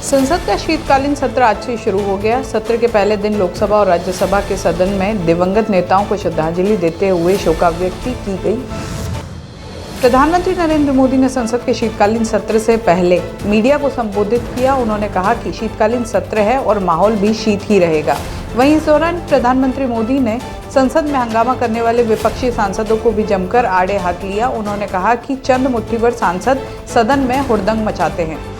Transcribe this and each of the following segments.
संसद का शीतकालीन सत्र आज से शुरू हो गया। सत्र के पहले दिन लोकसभा और राज्यसभा के सदन में दिवंगत नेताओं को श्रद्धांजलि देते हुए शोकाव्यक्ति की गई। प्रधानमंत्री नरेंद्र मोदी ने संसद के शीतकालीन सत्र से पहले मीडिया को संबोधित किया। उन्होंने कहा कि शीतकालीन सत्र है और माहौल भी शीत ही रहेगा। वहीं इस दौरान प्रधानमंत्री मोदी ने संसद में हंगामा करने वाले विपक्षी सांसदों को भी जमकर आड़े हाथ लिया। उन्होंने कहा कि चंद मुट्ठीभर सांसद सदन में हुड़दंग मचाते हैं।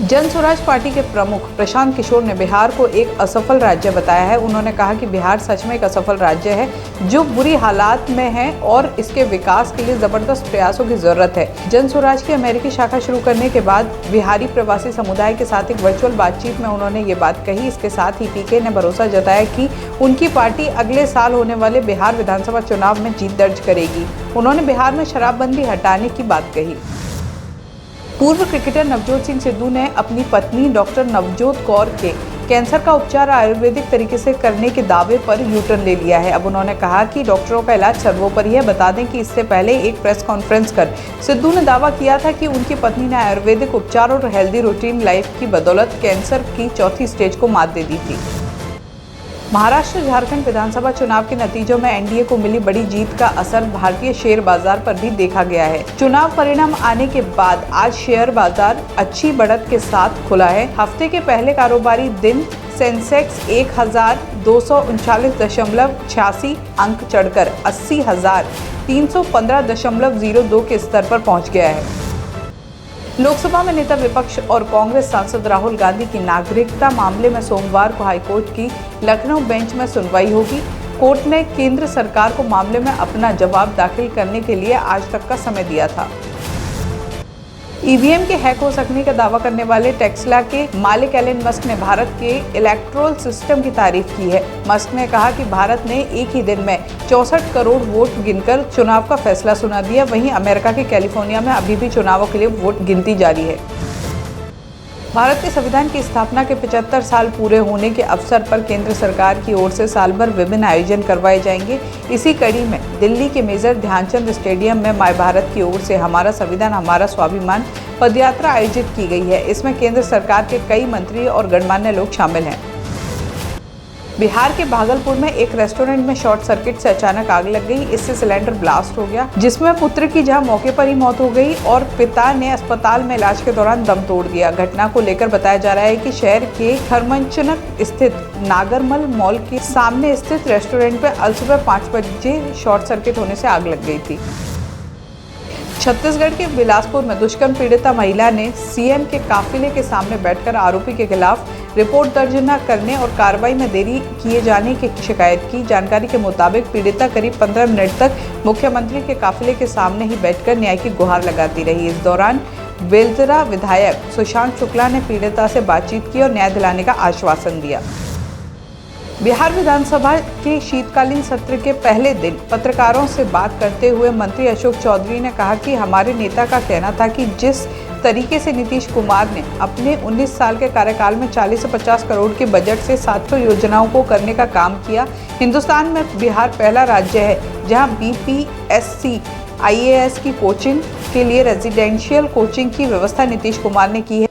जन स्वराज पार्टी के प्रमुख प्रशांत किशोर ने बिहार को एक असफल राज्य बताया है। उन्होंने कहा कि बिहार सच में एक असफल राज्य है जो बुरी हालात में है और इसके विकास के लिए जबरदस्त प्रयासों की जरूरत है। जन स्वराज की अमेरिकी शाखा शुरू करने के बाद बिहारी प्रवासी समुदाय के साथ एक वर्चुअल बातचीत में उन्होंने ये बात कही। इसके साथ ही पीके ने भरोसा जताया कि उनकी पार्टी अगले साल होने वाले बिहार विधानसभा चुनाव में जीत दर्ज करेगी। उन्होंने बिहार में शराबबंदी हटाने की बात कही। पूर्व क्रिकेटर नवजोत सिंह सिद्धू ने अपनी पत्नी डॉक्टर नवजोत कौर के कैंसर का उपचार आयुर्वेदिक तरीके से करने के दावे पर यू टर्न ले लिया है। अब उन्होंने कहा कि डॉक्टरों का इलाज सर्वोपरि है। बता दें कि इससे पहले एक प्रेस कॉन्फ्रेंस कर सिद्धू ने दावा किया था कि उनकी पत्नी ने आयुर्वेदिक उपचार और हेल्दी रूटीन लाइफ की बदौलत कैंसर की चौथी स्टेज को मात दे दी थी। महाराष्ट्र झारखंड विधानसभा चुनाव के नतीजों में एनडीए को मिली बड़ी जीत का असर भारतीय शेयर बाजार पर भी देखा गया है। चुनाव परिणाम आने के बाद आज शेयर बाजार अच्छी बढ़त के साथ खुला है। हफ्ते के पहले कारोबारी दिन सेंसेक्स 1239.86 अंक चढ़कर 80,315.02 के स्तर पर पहुंच गया है। लोकसभा में नेता विपक्ष और कांग्रेस सांसद राहुल गांधी की नागरिकता मामले में सोमवार को हाईकोर्ट की लखनऊ बेंच में सुनवाई होगी। कोर्ट ने केंद्र सरकार को मामले में अपना जवाब दाखिल करने के लिए आज तक का समय दिया था। ईवीएम के हैक हो सकने का दावा करने वाले टेस्ला के मालिक एलन मस्क ने भारत के इलेक्टोरल सिस्टम की तारीफ की है। मस्क ने कहा कि भारत ने एक ही दिन में 64 करोड़ वोट गिनकर चुनाव का फैसला सुना दिया। वहीं अमेरिका के कैलिफोर्निया में अभी भी चुनावों के लिए वोट गिनती जारी है। भारत के संविधान की स्थापना के 75 साल पूरे होने के अवसर पर केंद्र सरकार की ओर से साल भर विभिन्न आयोजन करवाए जाएंगे। इसी कड़ी में दिल्ली के मेजर ध्यानचंद स्टेडियम में माय भारत की ओर से हमारा संविधान हमारा स्वाभिमान पदयात्रा आयोजित की गई है। इसमें केंद्र सरकार के कई मंत्री और गणमान्य लोग शामिल हैं। बिहार के भागलपुर में एक रेस्टोरेंट में शॉर्ट सर्किट से अचानक आग लग गई। इससे सिलेंडर ब्लास्ट हो गया, जिसमें पुत्र की जहां मौके पर ही मौत हो गई और पिता ने अस्पताल में इलाज के दौरान दम तोड़ दिया। घटना को लेकर बताया जा रहा है कि शहर के खरमंचनक स्थित नागरमल मॉल के सामने स्थित रेस्टोरेंट में अल सुबह 5 बजे शॉर्ट सर्किट होने से आग लग गई थी। छत्तीसगढ़ के बिलासपुर में दुष्कर्म पीड़िता महिला ने सीएम के काफिले के सामने बैठकर आरोपी के खिलाफ रिपोर्ट दर्ज न करने और कार्रवाई में देरी किए जाने की शिकायत की। जानकारी के मुताबिक पीड़िता करीब 15 मिनट तक मुख्यमंत्री के काफिले के सामने ही बैठकर न्याय की गुहार लगाती रही। इस दौरान बेलतरा विधायक सुशांत शुक्ला ने पीड़िता से बातचीत की और न्याय दिलाने का आश्वासन दिया। बिहार विधानसभा के शीतकालीन सत्र के पहले दिन पत्रकारों से बात करते हुए मंत्री अशोक चौधरी ने कहा कि हमारे नेता का कहना था कि जिस तरीके से नीतीश कुमार ने अपने 19 साल के कार्यकाल में 40 से 50 करोड़ के बजट से 700 योजनाओं को करने का काम किया। हिंदुस्तान में बिहार पहला राज्य है जहां बीपीएससी IAS की कोचिंग के लिए रेजिडेंशियल कोचिंग की व्यवस्था नीतीश कुमार ने की है।